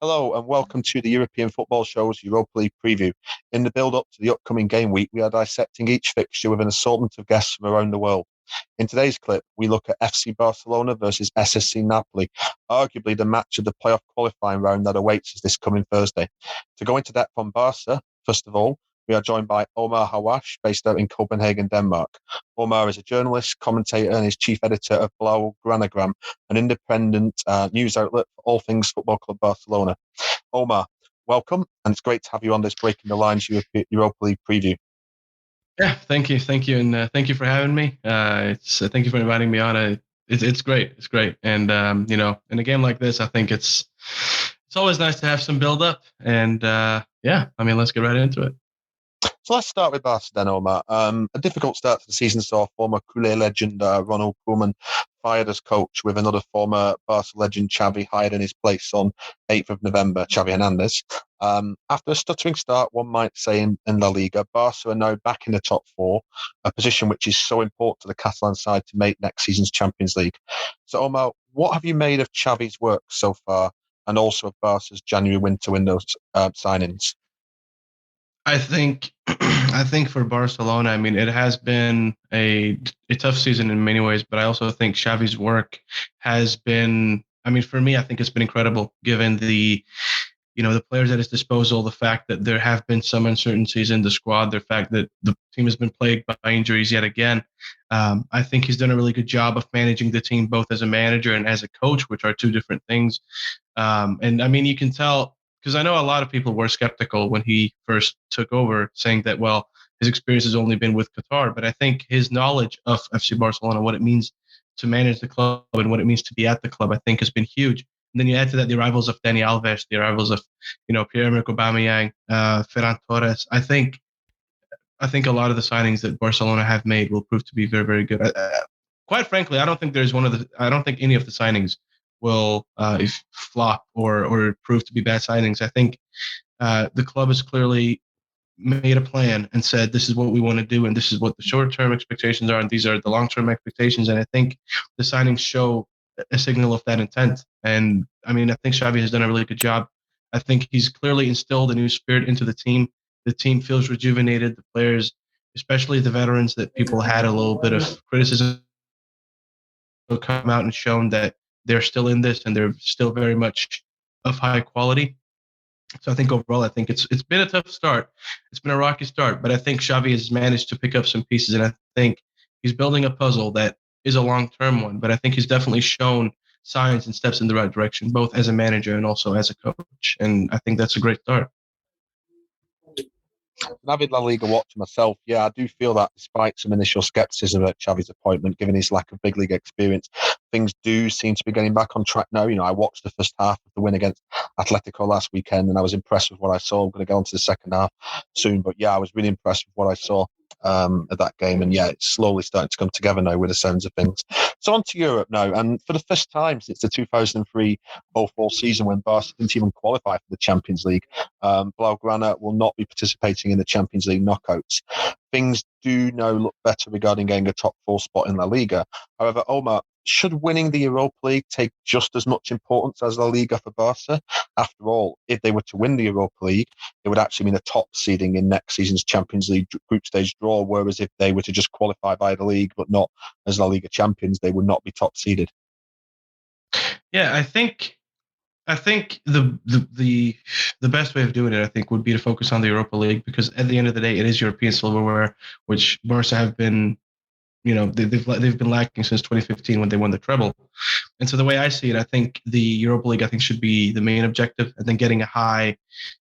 Hello and welcome to the European Football Show's Europa League preview. In the build-up to the upcoming game week, we are dissecting each fixture with an assortment of guests from around the world. In today's clip, we look at FC Barcelona versus SSC Napoli, arguably the match of the playoff qualifying round that awaits us this coming Thursday. To go into depth on Barca, first of all, we are joined by Omar Hawwash, based out in Copenhagen, Denmark. Omar is a journalist, commentator, and is chief editor of Blaugranagram, an independent news outlet for all things Football Club Barcelona. Omar, welcome, and it's great to have you on this Breaking the Lines Europa League preview. Yeah, thank you, and thank you for having me. Thank you for inviting me on. It's great, and in a game like this, I think it's always nice to have some build up, and let's get right into it. So let's start with Barca then, Omar. A difficult start to the season saw former Culé legend Ronald Koeman fired as coach, with another former Barca legend, Xavi, hired in his place on 8th of November, Xavi Hernandez. After a stuttering start, one might say, in La Liga, Barca are now back in the top four, a position which is so important to the Catalan side to make next season's Champions League. So, Omar, what have you made of Xavi's work so far, and also of Barca's January winter window signings? I think I think for Barcelona, I mean, it has been a tough season in many ways, but I also think Xavi's work has been. I mean, for me, I think it's been incredible given the players at his disposal, the fact that there have been some uncertainties in the squad, the fact that the team has been plagued by injuries yet again. I think he's done a really good job of managing the team both as a manager and as a coach, which are two different things. And I mean, you can tell because I know a lot of people were skeptical when he first took over, saying that, well, his experience has only been with Qatar. But I think his knowledge of FC Barcelona, what it means to manage the club and what it means to be at the club, I think has been huge. And then you add to that the arrivals of Dani Alves, the arrivals of Pierre-Emerick Aubameyang, Ferran Torres. I think a lot of the signings that Barcelona have made will prove to be very, very good. Quite frankly, I don't think any of the signings will flop or prove to be bad signings. I think the club has clearly made a plan and said this is what we want to do, and this is what the short-term expectations are, and these are the long-term expectations. And I think the signings show a signal of that intent. And I mean, I think Xavi has done a really good job. I think he's clearly instilled a new spirit into the team. The team feels rejuvenated. The players, especially the veterans that people had a little bit of criticism, will come out and shown that they're still in this and they're still very much of high quality. So I think overall, I think it's been a tough start. It's been a rocky start, but I think Xavi has managed to pick up some pieces, and I think he's building a puzzle that is a long-term one. But I think he's definitely shown signs and steps in the right direction, both as a manager and also as a coach. And I think that's a great start. An avid La Liga watcher myself, yeah, I do feel that despite some initial scepticism at Xavi's appointment, given his lack of big league experience, things do seem to be getting back on track now. I watched the first half of the win against Atletico last weekend, and I was impressed with what I saw. I'm going to go on to the second half soon, but yeah, I was really impressed with what I saw at that game, and yeah, it's slowly starting to come together now with the sounds of things. So on to Europe now, and for the first time since the 2003-04 season, when Barca didn't even qualify for the Champions League, Blaugrana will not be participating in the Champions League knockouts. Things do now look better regarding getting a top four spot in La Liga. However, Omar, should winning the Europa League take just as much importance as La Liga for Barca? After all, if they were to win the Europa League, it would actually mean a top seeding in next season's Champions League group stage draw, whereas if they were to just qualify by the league but not as La Liga champions, they would not be top seeded. Yeah, I think the best way of doing it, I think, would be to focus on the Europa League, because at the end of the day, it is European silverware, which Barca have been, they've been lacking since 2015 when they won the treble. And so the way I see it, I think the Europa League, I think, should be the main objective, and then getting a high,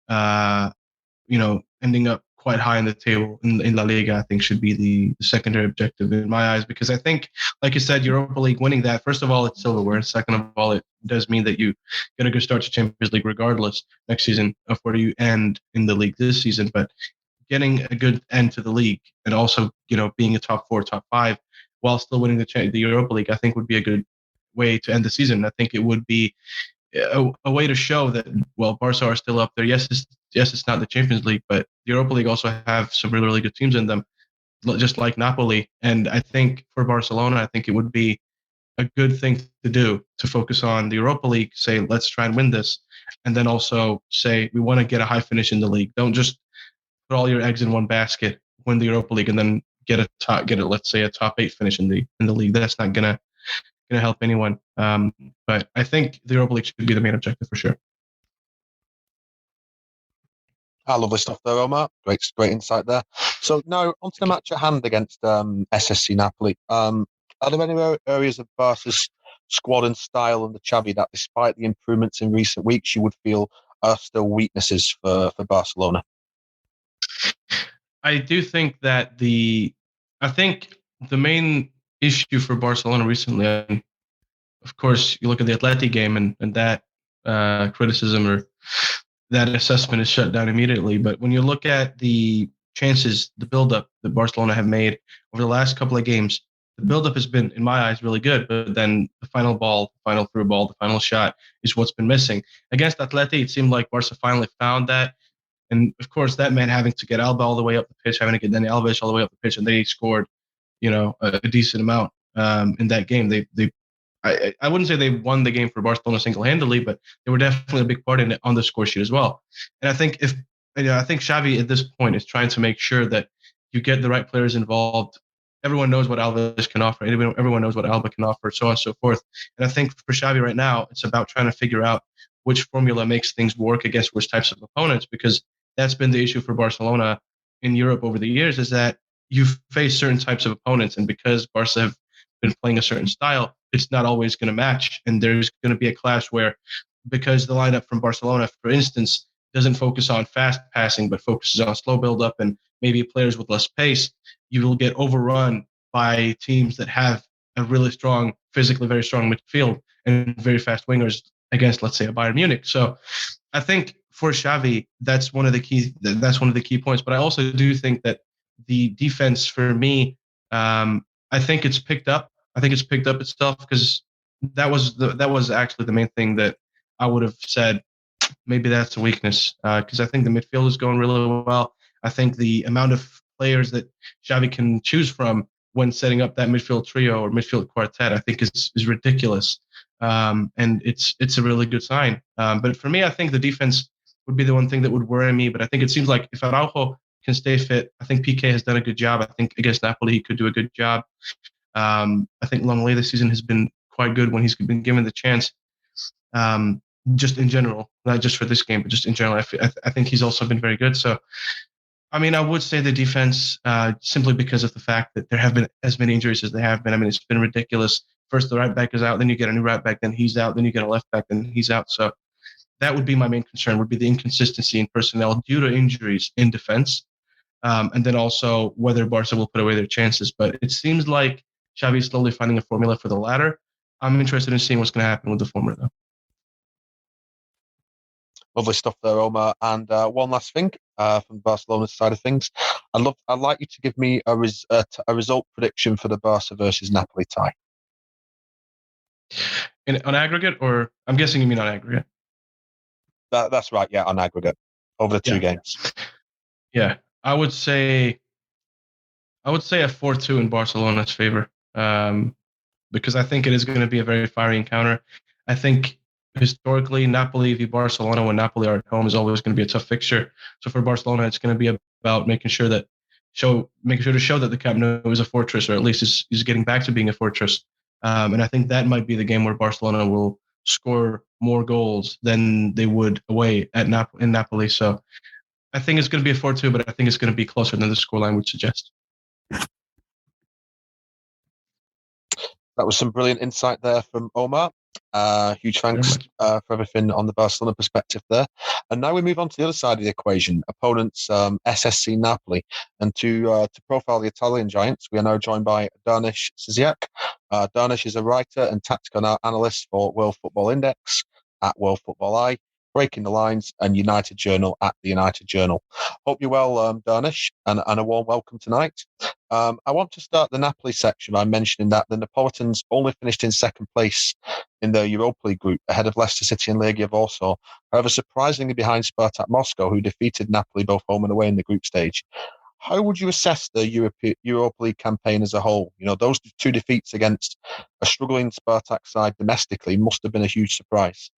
ending up quite high in the table in La Liga, I think, should be the secondary objective in my eyes, because I think, like you said, Europa League, winning that, first of all, it's silverware. Second of all, it does mean that you get a good start to Champions League regardless next season of where you end in the league this season. But getting a good end to the league, and also, being a top four, top five, while still winning the Europa League, I think would be a good way to end the season. I think it would be a way to show that, well, Barca are still up there. Yes, it's not the Champions League, but the Europa League also have some really, really good teams in them, just like Napoli. And I think for Barcelona, I think it would be a good thing to do, to focus on the Europa League, say, let's try and win this. and then also say we want to get a high finish in the league. Don't just put all your eggs in one basket, win the Europa League, and then let's say a top 8 finish in the league. That's not gonna help anyone. But I think the Europa League should be the main objective for sure. Lovely stuff there, Omar. Great insight there. So now on to the match at hand against SSC Napoli. Are there any areas of Barca's squad and style under Xavi that, despite the improvements in recent weeks, you would feel are still weaknesses for Barcelona? I do think that the main issue for Barcelona recently, and of course, you look at the Atleti game and that criticism or that assessment is shut down immediately. But when you look at the chances, the buildup that Barcelona have made over the last couple of games, the buildup has been, in my eyes, really good. But then the final ball, the final through ball, the final shot is what's been missing. Against Atleti, it seemed like Barca finally found that. And of course, that meant having to get Alba all the way up the pitch, having to get Dani Alves all the way up the pitch, and they scored, a decent amount in that game. I wouldn't say they won the game for Barcelona single-handedly, but they were definitely a big part in it on the score sheet as well. And I think I think Xavi at this point is trying to make sure that you get the right players involved. Everyone knows what Alves can offer. Everyone knows what Alba can offer, so on and so forth. And I think for Xavi right now, it's about trying to figure out which formula makes things work against which types of opponents, because that's been the issue for Barcelona in Europe over the years, is that you face certain types of opponents, and because Barca have been playing a certain style, it's not always going to match. And there's going to be a clash where, because the lineup from Barcelona, for instance, doesn't focus on fast passing, but focuses on slow build up and maybe players with less pace, you will get overrun by teams that have a really strong, physically very strong midfield and very fast wingers against, let's say, a Bayern Munich. So I think for Xavi, that's one of the key points. But I also do think that the defense, for me, I think it's picked up. I think it's picked up itself, because that was actually the main thing that I would have said maybe that's a weakness, because I think the midfield is going really well. I think the amount of players that Xavi can choose from when setting up that midfield trio or midfield quartet, I think is ridiculous, and it's a really good sign. But for me, I think the defense would be the one thing that would worry me. But I think it seems like if Araujo can stay fit, I think PK has done a good job. I think against Napoli he could do a good job. I think Longley this season has been quite good when he's been given the chance. Just in general, not just for this game, but just in general, I think he's also been very good. So, I mean, I would say the defense, simply because of the fact that there have been as many injuries as they have been. I mean, it's been ridiculous. First, the right back is out, then you get a new right back, then he's out, then you get a left back, then he's out. So that would be my main concern, would be the inconsistency in personnel due to injuries in defense. And then also whether Barca will put away their chances. But it seems like Xavi is slowly finding a formula for the latter. I'm interested in seeing what's going to happen with the former, though. Lovely stuff there, Omar. And one last thing from Barcelona's side of things, I'd like you to give me a result prediction for the Barca versus Napoli tie. On aggregate, or I'm guessing you mean on aggregate? That's right, yeah, on aggregate over the two games. Yeah, I would say a 4-2 in Barcelona's favor, because I think it is going to be a very fiery encounter. I think historically, Napoli v Barcelona, when Napoli are at home, is always going to be a tough fixture. So for Barcelona, it's going to be about making sure to show that the Camp Nou is a fortress, or at least is getting back to being a fortress. And I think that might be the game where Barcelona will score more goals than they would away at in Napoli. So I think it's going to be a 4-2, but I think it's going to be closer than the scoreline would suggest. That was some brilliant insight there from Omar. Huge thanks for everything on the Barcelona perspective there. And now we move on to the other side of the equation, opponents SSC Napoli. And to profile the Italian giants, we are now joined by Dharnish Iqbal. Dharnish is a writer and tactical analyst for World Football Index at World Football Eye, Breaking the Lines, and United Journal at the United Journal. Hope you're well, Dharnish, and a warm welcome tonight. I want to start the Napoli section by mentioning that the Neapolitans only finished in second place in the Europa League group, ahead of Leicester City and Legia Warsaw, however surprisingly behind Spartak Moscow, who defeated Napoli both home and away in the group stage. How would you assess the Europa League campaign as a whole? You know, those two defeats against a struggling Spartak side domestically must have been a huge surprise.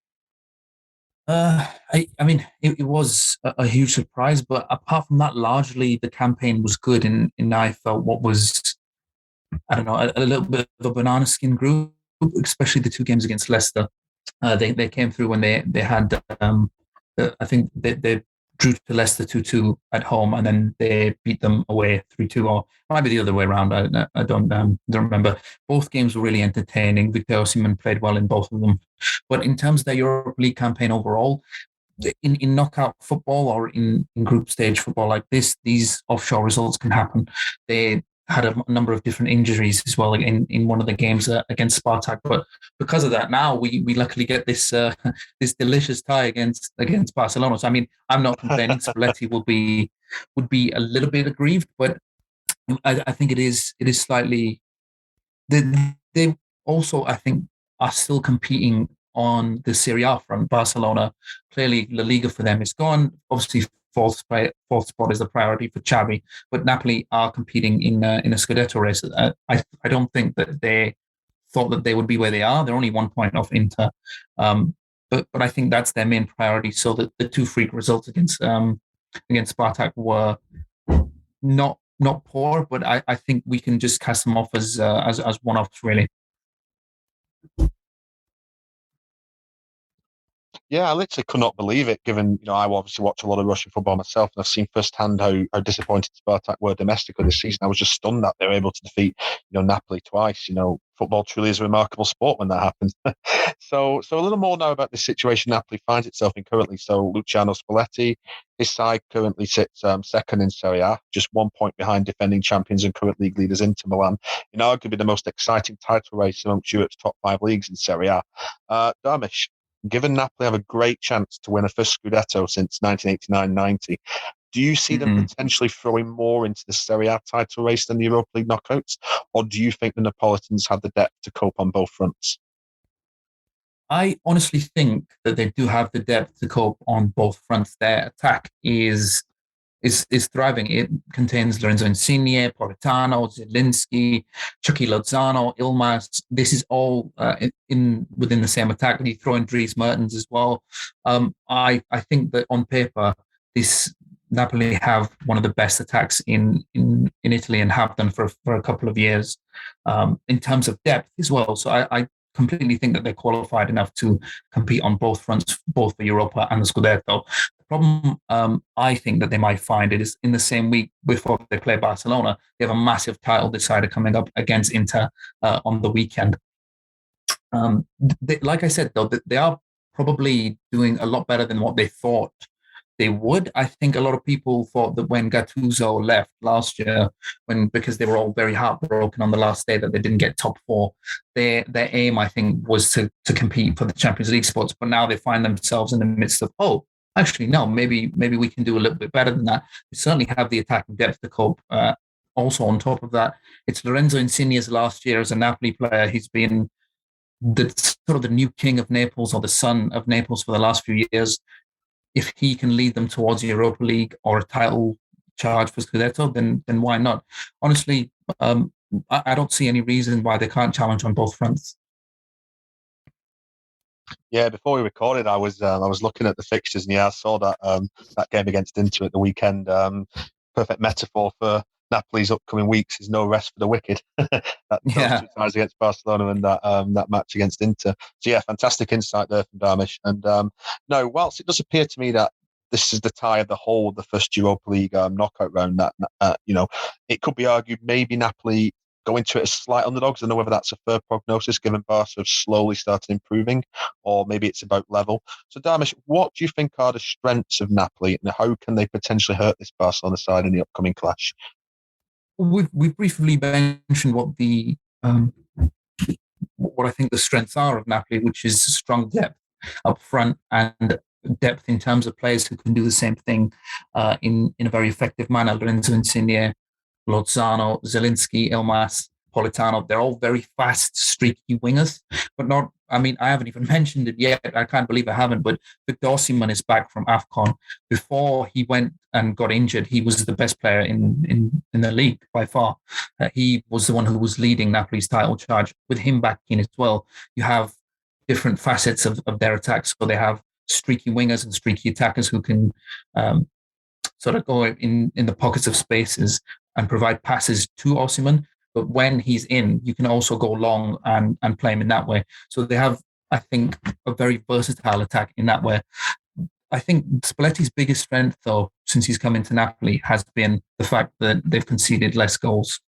I mean, it was a huge surprise, but apart from that, largely the campaign was good, and I felt what was, I don't know, a little bit of a banana skin group, especially the two games against Leicester. They came through when they had I think they drew to Leicester 2-2 at home, and then they beat them away 3-2, or might be the other way around. I don't remember. Both games were really entertaining. Victor Osimhen played well in both of them, but in terms of the Europa League campaign overall, in knockout football or in group stage football like this, these offshore results can happen. They had a number of different injuries as well in one of the games against Spartak, but because of that, now we luckily get this this delicious tie against Barcelona. So I mean, I'm not complaining. Spalletti would be a little bit aggrieved, but I think it is slightly. They also, I think, are still competing on the Serie A front. Barcelona, clearly La Liga for them is gone. Obviously, fourth spot is the priority for Xavi, but Napoli are competing in a Scudetto race. I don't think that they thought that they would be where they are. They're only 1 point off Inter, but I think that's their main priority. So that the two freak results against Spartak were not poor, but I think we can just cast them off as one-offs, really. Yeah, I literally could not believe it, given, I obviously watch a lot of Russian football myself, and I've seen firsthand how disappointed Spartak were domestically this season. I was just stunned that they were able to defeat, Napoli twice. Football truly is a remarkable sport when that happens. So a little more now about the situation Napoli finds itself in currently. So Luciano Spalletti, his side currently sits second in Serie A, just 1 point behind defending champions and current league leaders Inter Milan, in arguably the most exciting title race amongst Europe's top five leagues in Serie A. Dharnish, given Napoli have a great chance to win a first Scudetto since 1989-90, do you see them potentially throwing more into the Serie A title race than the Europa League knockouts, or do you think the Neapolitans have the depth to cope on both fronts? I honestly think that they do have the depth to cope on both fronts. Their attack is thriving. It contains Lorenzo Insigne, Politano, Zielinski, Chucky Lozano, Ilmaz. This is all within the same attack. You throw in Dries Mertens as well. I think that on paper, this Napoli have one of the best attacks in Italy, and have done for a couple of years, in terms of depth as well. So I completely think that they're qualified enough to compete on both fronts, both for Europa and the Scudetto. The problem I think that they might find it is in the same week before they play Barcelona, they have a massive title decider coming up against Inter on the weekend. Like I said, though, they are probably doing a lot better than what they thought they would. I think a lot of people thought that when Gattuso left last year, because they were all very heartbroken on the last day that they didn't get top four, their aim, I think, was to compete for the Champions League spots. But now they find themselves in the midst of, actually, no, maybe we can do a little bit better than that. We certainly have the attacking depth to cope. Also, on top of that, it's Lorenzo Insigne's last year as a Napoli player. He's been the sort of the new king of Naples, or the son of Naples, for the last few years. If he can lead them towards the Europa League or a title charge for Scudetto, then why not? Honestly, I don't see any reason why they can't challenge on both fronts. Yeah, before we recorded, I was looking at the fixtures, and I saw that game against Inter at the weekend. Perfect metaphor for Napoli's upcoming weeks is no rest for the wicked. Those two ties against Barcelona and that match against Inter. So yeah, fantastic insight there from Dharnish. And no, whilst it does appear to me that this is the tie of the whole of the first Europa League knockout round, that it could be argued maybe Napoli go into it as slight underdogs. I don't know whether that's a fair prognosis, given Barca have slowly started improving, or maybe it's about level. So, Dharnish, what do you think are the strengths of Napoli, and how can they potentially hurt this Barcelona side in the upcoming clash? We've briefly mentioned what I think the strengths are of Napoli, which is strong depth up front, and depth in terms of players who can do the same thing in a very effective manner. Lorenzo Insigne, Lozano, Zielinski, Ilmaz, Politano, they're all very fast, streaky wingers, but not, I mean, I haven't even mentioned it yet. I can't believe I haven't, but Victor Osimhen is back from AFCON. Before he went and got injured, he was the best player in the league by far. He was the one who was leading Napoli's title charge. With him back in as well, you have different facets of their attacks. So they have streaky wingers and streaky attackers who can sort of go in the pockets of spaces and provide passes to Osimhen. But when he's in, you can also go long and play him in that way. So they have, I think, a very versatile attack in that way. I think Spalletti's biggest strength, though, since he's come into Napoli, has been the fact that they've conceded less goals.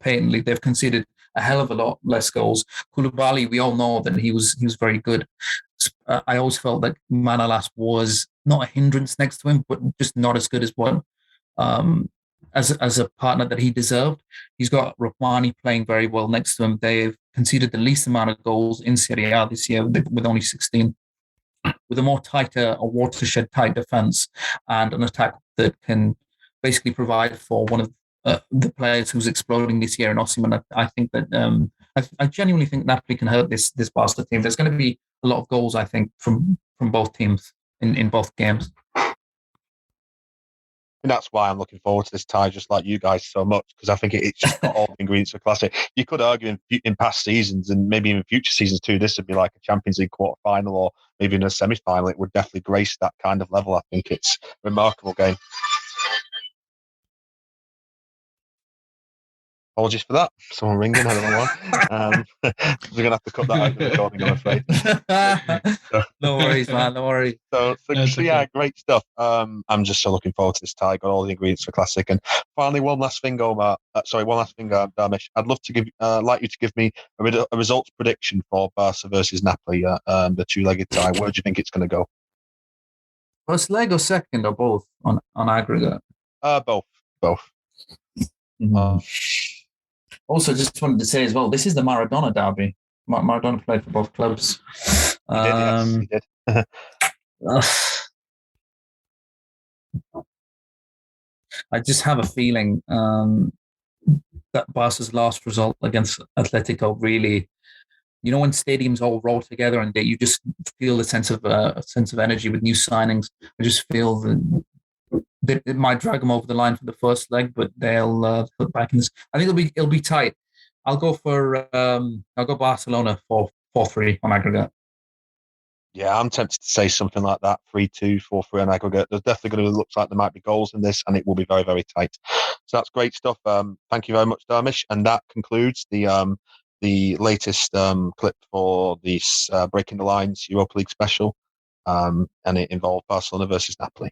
Patently, they've conceded a hell of a lot less goals. Koulibaly, we all know that he was very good. I always felt that Manolas was not a hindrance next to him, but just not as good as what as a partner that he deserved. He's got Rachmani playing very well next to him. They've conceded the least amount of goals in Serie A this year with only 16. With a more tighter, a watershed tight defense and an attack that can basically provide for one of the players who's exploding this year in Osimhen, I think that I genuinely think Napoli can hurt this Barca team. There's going to be a lot of goals, I think, from both teams in both games. And that's why I'm looking forward to this tie, just like you guys, so much, because I think it's just got all the ingredients for classic. You could argue in past seasons and maybe even future seasons too, this would be like a Champions League quarter-final or maybe in a semi-final. It would definitely grace that kind of level. I think it's a remarkable game. Apologies for that. Someone ringing, I don't know why. We're going to have to cut that out of the recording, I'm afraid. No worries, man. No worries. So yeah, great stuff. I'm just so looking forward to this tie. Got all the ingredients for classic. And finally, one last thing, Omar. Dharnish. I'd love to like you to give me a results prediction for Barca versus Napoli, the two-legged tie. Where do you think it's going to go? First leg or second or both on aggregate? Both. Mm-hmm. Also, just wanted to say as well, this is the Maradona derby. Maradona played for both clubs. He did. I just have a feeling that Barca's last result against Atletico really, when stadiums all roll together and you just feel a sense of energy with new signings. I just feel that it might drag them over the line for the first leg, but they'll put back in this. I think it'll be tight. I'll go Barcelona for 4-3 on aggregate. Yeah, I'm tempted to say something like that, 3-2, 4-3 on aggregate. There's definitely going to look like there might be goals in this, and it will be very, very tight. So that's great stuff. Thank you very much, Dharnish. And that concludes the latest clip for this Breaking the Lines Europa League special, and it involved Barcelona versus Napoli.